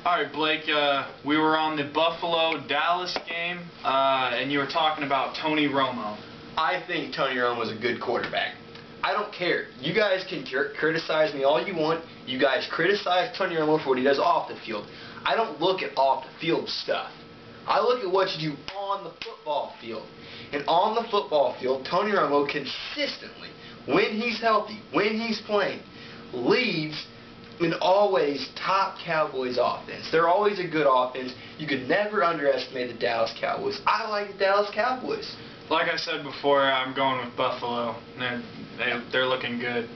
All right, Blake, we were on the Buffalo-Dallas game, and you were talking about Tony Romo. I think Tony Romo is a good quarterback. I don't care. You guys can criticize me all you want. You guys criticize Tony Romo for what he does off the field. I don't look at off the field stuff. I look at what you do on the football field. And on the football field, Tony Romo consistently, when he's healthy, when he's playing, leads in always top Cowboys offense. They're always a good offense. You could never underestimate the Dallas Cowboys. I like the Dallas Cowboys. Like I said before, I'm going with Buffalo. They're looking good.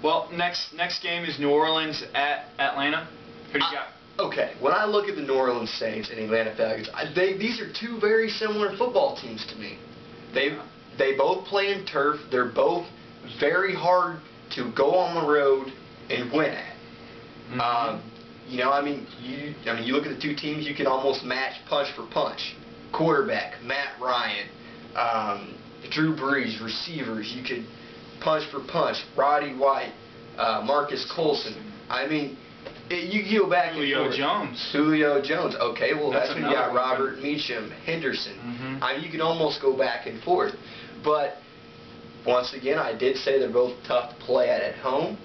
Well, next game is New Orleans at Atlanta. Who do you got? Okay, when I look at the New Orleans Saints and Atlanta Falcons, these are two very similar football teams to me. They both play in turf. They're both very hard to go on the road and win at. Mm-hmm. You look at the two teams, you can almost match punch for punch. Quarterback, Matt Ryan, Drew Brees, receivers, you could punch for punch. Roddy White, Marcus Colson. I mean, you go back Julio and forth. Jones. Julio Jones. Okay, well that's when you got one. Robert Meacham, Henderson. Mm-hmm. I mean, you can almost go back and forth. But once again, I did say they're both tough to play at home.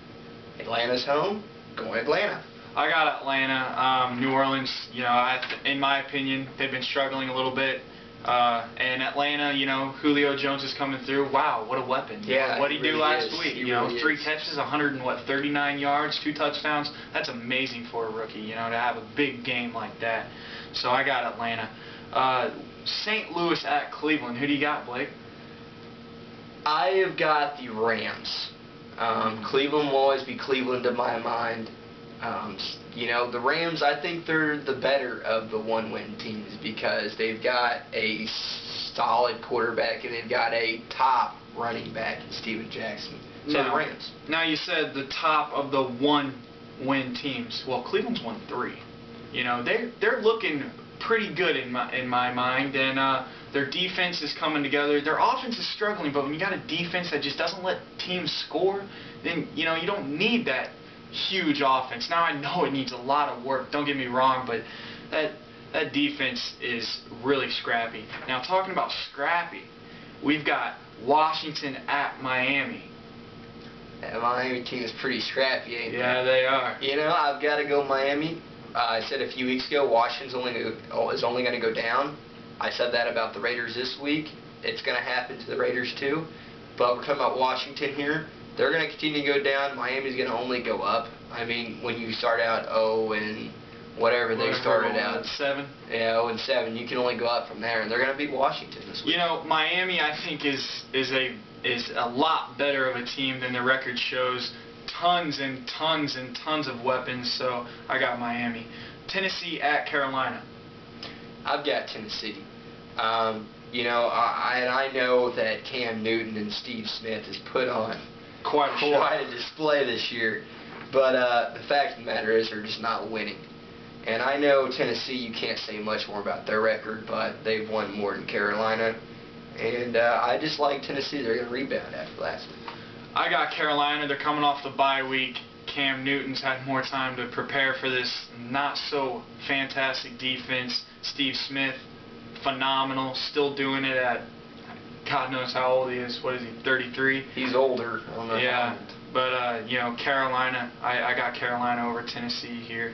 Atlanta's home. Going Atlanta. I got Atlanta. New Orleans, in my opinion, they've been struggling a little bit. And Atlanta, Julio Jones is coming through. Wow, what a weapon. Yeah, what did he do last week? He really 3 is. catches, 39 yards, 2 touchdowns. That's amazing for a rookie, to have a big game like that. So I got Atlanta. St. Louis at Cleveland. Who do you got, Blake? I have got the Rams. Cleveland will always be Cleveland in my mind. The Rams, I think they're the better of the one-win teams because they've got a solid quarterback and they've got a top running back in Steven Jackson. So the Rams. Now you said the top of the one-win teams. Well, Cleveland's won 3. They're looking pretty good in my mind, and their defense is coming together. Their offense is struggling, but when you got a defense that just doesn't let teams score, then you don't need that huge offense. Now I know it needs a lot of work, don't get me wrong, but that defense is really scrappy. Now talking about scrappy, we've got Washington at Miami. That Miami team is pretty scrappy, ain't they? Yeah, they are. I've got to go Miami. I said a few weeks ago Washington's is only going to go down. I said that about the Raiders this week. It's going to happen to the Raiders too. But we're talking about Washington here. They're going to continue to go down. Miami's going to only go up. I mean, when you start out 0 and whatever they started out. 7. Yeah, 0 and 7. You can only go up from there, and they're going to beat Washington this week. Miami, I think, is a lot better of a team than the record shows. Tons and tons and tons of weapons. So I got Miami. Tennessee at Carolina. I've got Tennessee. I know that Cam Newton and Steve Smith has put on quite a display this year, but the fact of the matter is they're just not winning. And I know Tennessee, you can't say much more about their record, but they've won more than Carolina. And I just like Tennessee. They're going to rebound after last week. I got Carolina. They're coming off the bye week. Cam Newton's had more time to prepare for this not so fantastic defense. Steve Smith, phenomenal, still doing it at God knows how old he is. What is he, 33? He's older. I don't know. Yeah, but Carolina. I got Carolina over Tennessee here.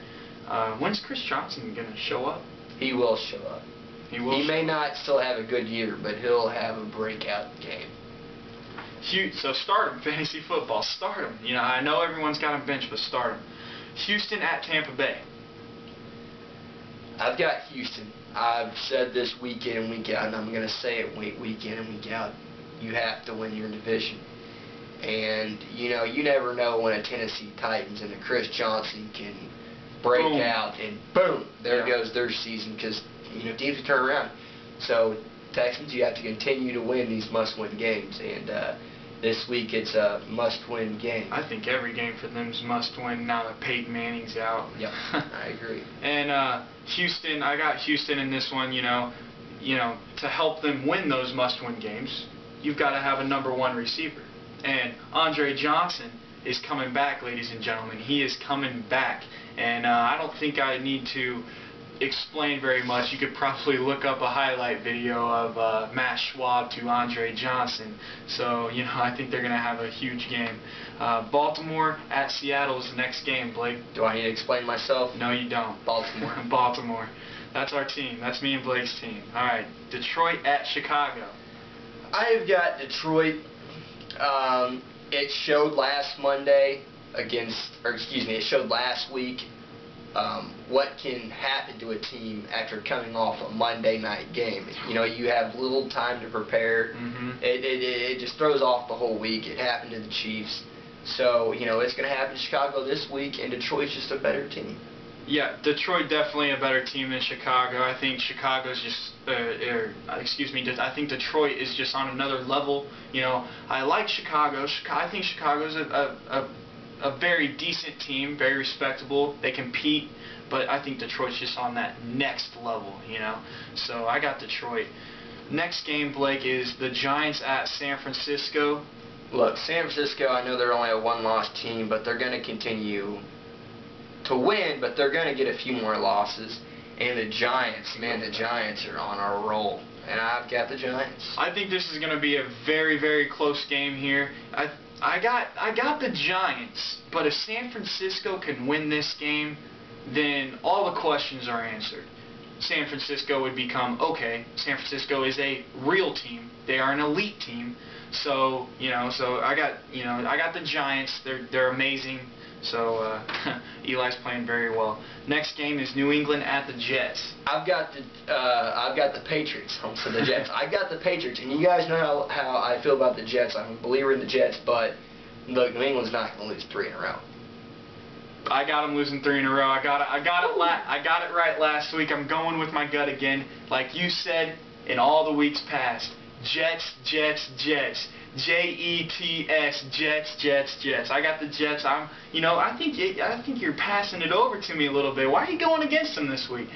When's Chris Johnson gonna show up? He will show up. He will. He may not still have a good year, but he'll have a breakout game. So start him, fantasy football. Start him. I know everyone's got him bench, but start him. Houston at Tampa Bay. I've got Houston. I've said this week in and week out, and I'm going to say it week in and week out. You have to win your division. And, you never know when a Tennessee Titans and a Chris Johnson can break out and boom, there goes their season because, teams turn around. So, Texans, you have to continue to win these must-win games. And this week it's a must-win game. I think every game for them is must-win now that Peyton Manning's out. Yep, I agree. And Houston, I got Houston in this one, to help them win those must-win games, you've got to have a number 1 receiver. And Andre Johnson is coming back, ladies and gentlemen. He is coming back. And I don't think I need to explain very much. You could probably look up a highlight video of Matt Schwab to Andre Johnson. So, you know, I think they're going to have a huge game. Baltimore at Seattle is the next game, Blake. Do I need to explain myself? No, you don't. Baltimore. Baltimore. That's our team. That's me and Blake's team. All right. Detroit at Chicago. I've got Detroit. It showed last Monday it showed last week what can happen to a team after coming off a Monday night game. You know, you have little time to prepare. It just throws off the whole week. It happened to the Chiefs. So, you know, it's going to happen to Chicago this week, and Detroit's just a better team. Yeah, Detroit definitely a better team than Chicago. I think Chicago's just, I think Detroit is just on another level. You know, I like Chicago. I think Chicago's a very decent team, very respectable. They compete, but I think Detroit's just on that next level, you know. So I got Detroit. Next game, Blake, is the Giants at San Francisco. Look, San Francisco, I know they're only a one-loss team, but they're going to continue to win, but they're going to get a few more losses. And the Giants, man, the Giants are on a roll. And I've got the Giants. I think this is going to be a very, very close game here. I got the Giants, but if San Francisco can win this game, then all the questions are answered. San Francisco would become, okay, San Francisco is a real team. They are an elite team. So, you know, I got the Giants. They're amazing. So Eli's playing very well. Next game is New England at the Jets. I've got the Patriots home for the Jets. I got the Patriots, and you guys know how I feel about the Jets. I'm a believer in the Jets, but look, New England's not going to lose 3 in a row. I got them losing 3 in a row. I got it right last week. I'm going with my gut again, like you said in all the weeks past. Jets, Jets, Jets. Jets, Jets, Jets, Jets. I got the Jets. I think you're passing it over to me a little bit. Why are you going against them this week?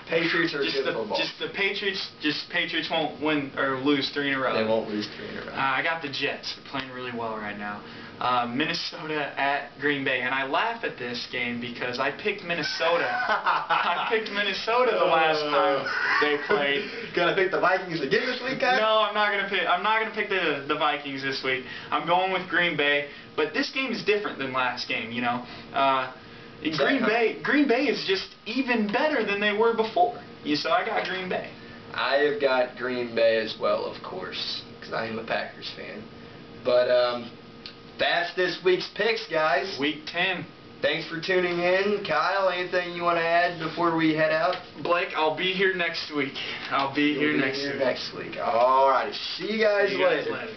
Patriots are good football. Patriots won't win or lose 3 in a row. They won't lose 3 in a row. I got the Jets. They're playing really well right now. Minnesota at Green Bay, and I laugh at this game because I picked Minnesota. I picked Minnesota the last time they played. Gonna pick the Vikings again this week, guys? No, I'm not gonna pick the Vikings this week. I'm going with Green Bay, but this game is different than last game. You know, Green Bay is just even better than they were before. So I got Green Bay. I have got Green Bay as well, of course, because I am a Packers fan. But that's this week's picks, guys. Week 10. Thanks for tuning in. Kyle, anything you want to add before we head out? Blake, I'll be here next week. I'll be here next week. All right. See you guys later.